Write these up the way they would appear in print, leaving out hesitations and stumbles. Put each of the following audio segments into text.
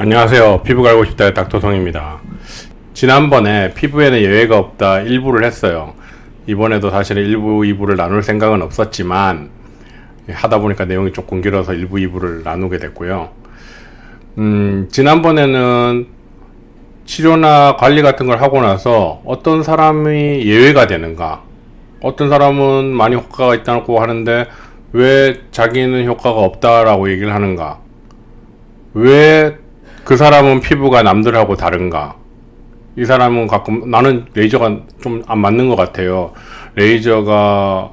안녕하세요. 피부 갈고 싶다의 닥터성입니다. 지난번에 피부에는 예외가 없다 1부를 했어요. 이번에도 사실은 1부, 2부를 나눌 생각은 없었지만 하다 보니까 내용이 조금 길어서 1부, 2부를 나누게 됐고요. 지난번에는 치료나 관리 같은 걸 하고 나서 어떤 사람이 예외가 되는가, 어떤 사람은 많이 효과가 있다고 하는데 왜 자기는 효과가 없다라고 얘기를 하는가, 왜 그 사람은 피부가 남들하고 다른가, 이 사람은 가끔 나는 레이저가 좀 안 맞는 것 같아요, 레이저가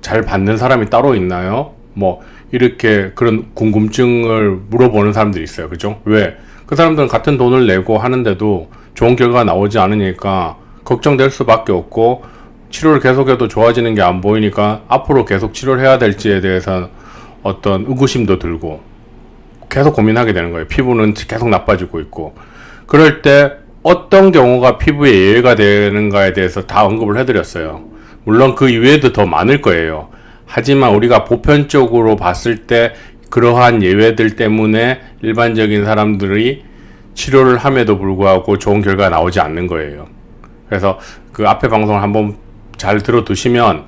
잘 받는 사람이 따로 있나요? 뭐 이렇게 그런 궁금증을 물어보는 사람들이 있어요. 그죠? 왜? 그 사람들은 같은 돈을 내고 하는데도 좋은 결과가 나오지 않으니까 걱정될 수밖에 없고, 치료를 계속해도 좋아지는 게 안 보이니까 앞으로 계속 치료를 해야 될지에 대해서 어떤 의구심도 들고 계속 고민하게 되는 거예요. 피부는 계속 나빠지고 있고. 그럴 때 어떤 경우가 피부에 예외가 되는가에 대해서 다 언급을 해드렸어요. 물론 그 이외에도 더 많을 거예요. 하지만 우리가 보편적으로 봤을 때 그러한 예외들 때문에 일반적인 사람들이 치료를 함에도 불구하고 좋은 결과가 나오지 않는 거예요. 그래서 그 앞에 방송을 한번 잘 들어두시면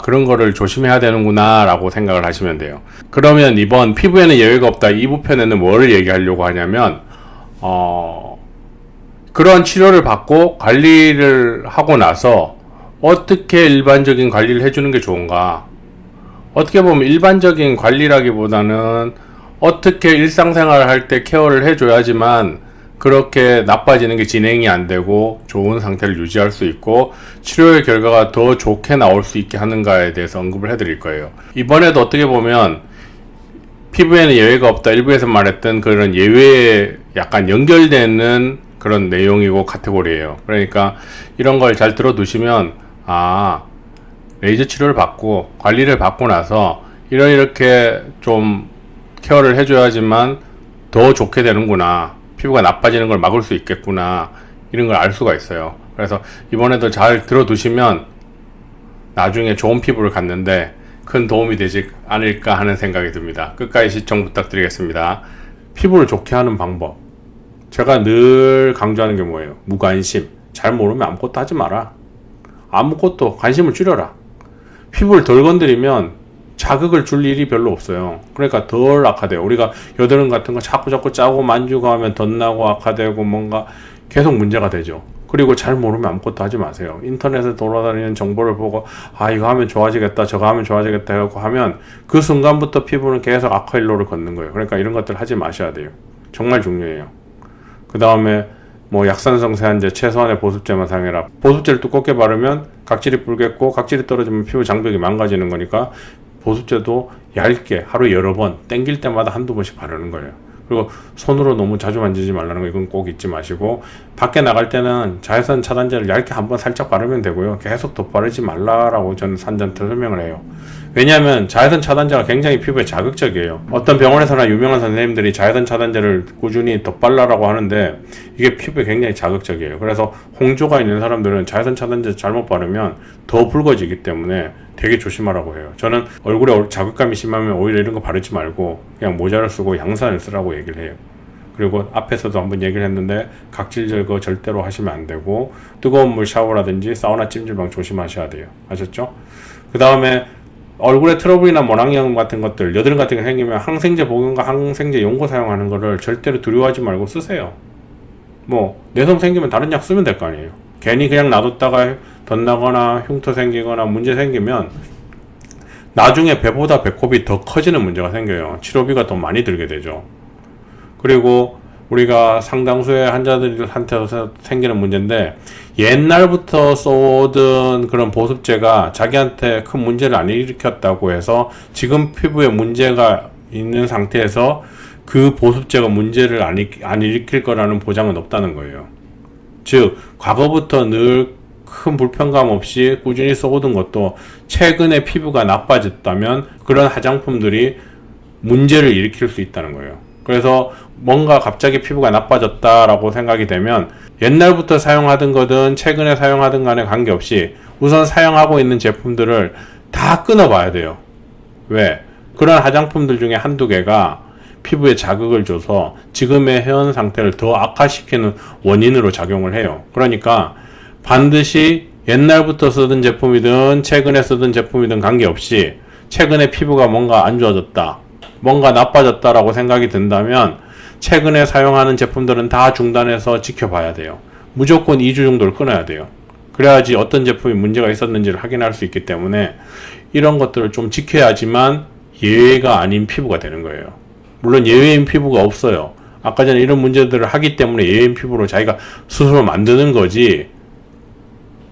그런 거를 조심해야 되는구나 라고 생각을 하시면 돼요. 그러면 이번 피부에는 예외가 없다 2부 편에는 뭐를 얘기하려고 하냐면, 그런 치료를 받고 관리를 하고 나서 어떻게 일반적인 관리를 해주는 게 좋은가. 어떻게 보면 일반적인 관리라기보다는 어떻게 일상생활을 할 때 케어를 해줘야지만 그렇게 나빠지는 게 진행이 안 되고 좋은 상태를 유지할 수 있고 치료의 결과가 더 좋게 나올 수 있게 하는가에 대해서 언급을 해드릴 거예요. 이번에도 어떻게 보면 피부에는 예외가 없다 일부에서 말했던 그런 예외에 약간 연결되는 그런 내용이고 카테고리예요. 그러니까 이런 걸 잘 들어두시면 레이저 치료를 받고 관리를 받고 나서 이렇게 좀 케어를 해줘야지만 더 좋게 되는구나, 피부가 나빠지는 걸 막을 수 있겠구나, 이런 걸 알 수가 있어요. 그래서 이번에도 잘 들어두시면 나중에 좋은 피부를 갖는데 큰 도움이 되지 않을까 하는 생각이 듭니다. 끝까지 시청 부탁드리겠습니다. 피부를 좋게 하는 방법, 제가 늘 강조하는 게 뭐예요? 무관심. 잘 모르면 아무것도 하지 마라. 아무것도 관심을 줄여라. 피부를 덜 건드리면 자극을 줄 일이 별로 없어요. 그러니까 덜 악화돼요. 우리가 여드름 같은 거 자꾸 짜고 만지고 하면 덧나고 악화되고 뭔가 계속 문제가 되죠. 그리고 잘 모르면 아무것도 하지 마세요. 인터넷에 돌아다니는 정보를 보고 이거 하면 좋아지겠다, 저거 하면 좋아지겠다 해갖고 하면 그 순간부터 피부는 계속 악화일로를 걷는 거예요. 그러니까 이런 것들 하지 마셔야 돼요. 정말 중요해요. 그 다음에 뭐 약산성 세안제, 최소한의 보습제만 사용해라. 보습제를 두껍게 바르면 각질이 불겠고, 각질이 떨어지면 피부 장벽이 망가지는 거니까 보습제도 얇게 하루 여러 번 땡길 때마다 한두 번씩 바르는 거예요. 그리고 손으로 너무 자주 만지지 말라는 거, 이건 꼭 잊지 마시고, 밖에 나갈 때는 자외선 차단제를 얇게 한번 살짝 바르면 되고요. 계속 덧바르지 말라라고 저는 산전테 설명을 해요. 왜냐하면 자외선 차단제가 굉장히 피부에 자극적이에요. 어떤 병원에서나 유명한 선생님들이 자외선 차단제를 꾸준히 덧발라라고 하는데 이게 피부에 굉장히 자극적이에요. 그래서 홍조가 있는 사람들은 자외선 차단제 잘못 바르면 더 붉어지기 때문에 되게 조심하라고 해요. 저는 얼굴에 자극감이 심하면 오히려 이런 거 바르지 말고 그냥 모자를 쓰고 양산을 쓰라고 얘기를 해요. 그리고 앞에서도 한번 얘기를 했는데 각질 제거 절대로 하시면 안 되고, 뜨거운 물 샤워라든지 사우나 찜질방 조심하셔야 돼요. 아셨죠? 그 다음에 얼굴에 트러블이나 모낭염 같은 것들, 여드름 같은 게 생기면 항생제 복용과 항생제 용고 사용하는 거를 절대로 두려워하지 말고 쓰세요. 뭐 내성 생기면 다른 약 쓰면 될 거 아니에요. 괜히 그냥 놔뒀다가 덧나거나 흉터 생기거나 문제 생기면 나중에 배보다 배꼽이 더 커지는 문제가 생겨요. 치료비가 더 많이 들게 되죠. 그리고 우리가 상당수의 환자들한테서 생기는 문제인데, 옛날부터 써오던 그런 보습제가 자기한테 큰 문제를 안 일으켰다고 해서 지금 피부에 문제가 있는 상태에서 그 보습제가 문제를 안 일으킬 거라는 보장은 없다는 거예요. 즉 과거부터 늘 큰 불편감 없이 꾸준히 써오던 것도 최근에 피부가 나빠졌다면 그런 화장품들이 문제를 일으킬 수 있다는 거예요. 그래서 뭔가 갑자기 피부가 나빠졌다라고 생각이 되면 옛날부터 사용하던 거든 최근에 사용하던 간에 관계없이 우선 사용하고 있는 제품들을 다 끊어봐야 돼요. 왜? 그런 화장품들 중에 한두 개가 피부에 자극을 줘서 지금의 현 상태를 더 악화시키는 원인으로 작용을 해요. 그러니까 반드시 옛날부터 쓰던 제품이든 최근에 쓰던 제품이든 관계없이 최근에 피부가 뭔가 안 좋아졌다, 뭔가 나빠졌다라고 생각이 든다면 최근에 사용하는 제품들은 다 중단해서 지켜봐야 돼요. 무조건 2주 정도를 끊어야 돼요. 그래야지 어떤 제품이 문제가 있었는지를 확인할 수 있기 때문에 이런 것들을 좀 지켜야지만 예외가 아닌 피부가 되는 거예요. 물론 예외인 피부가 없어요. 아까 전에 이런 문제들을 하기 때문에 예외인 피부로 자기가 스스로 만드는 거지,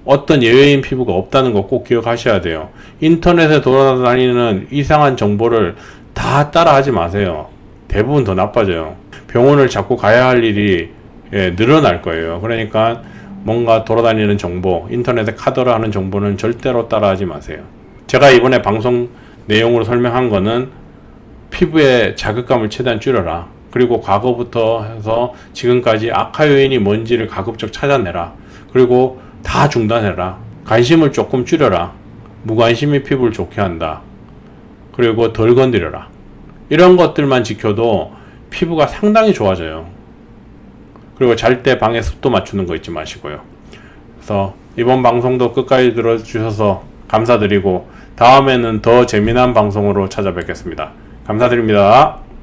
어떤 예외인 피부가 없다는 거 꼭 기억하셔야 돼요. 인터넷에 돌아다니는 이상한 정보를 다 따라하지 마세요. 대부분 더 나빠져요. 병원을 자꾸 가야 할 일이 늘어날 거예요. 그러니까 뭔가 돌아다니는 정보, 인터넷에 카더라 하는 정보는 절대로 따라하지 마세요. 제가 이번에 방송 내용으로 설명한 거는 피부의 자극감을 최대한 줄여라. 그리고 과거부터 해서 지금까지 악화 요인이 뭔지를 가급적 찾아내라. 그리고 다 중단해라. 관심을 조금 줄여라. 무관심이 피부를 좋게 한다. 그리고 덜 건드려라. 이런 것들만 지켜도 피부가 상당히 좋아져요. 그리고 잘 때 방에 습도 맞추는 거 잊지 마시고요. 그래서 이번 방송도 끝까지 들어주셔서 감사드리고 다음에는 더 재미난 방송으로 찾아뵙겠습니다. 감사드립니다.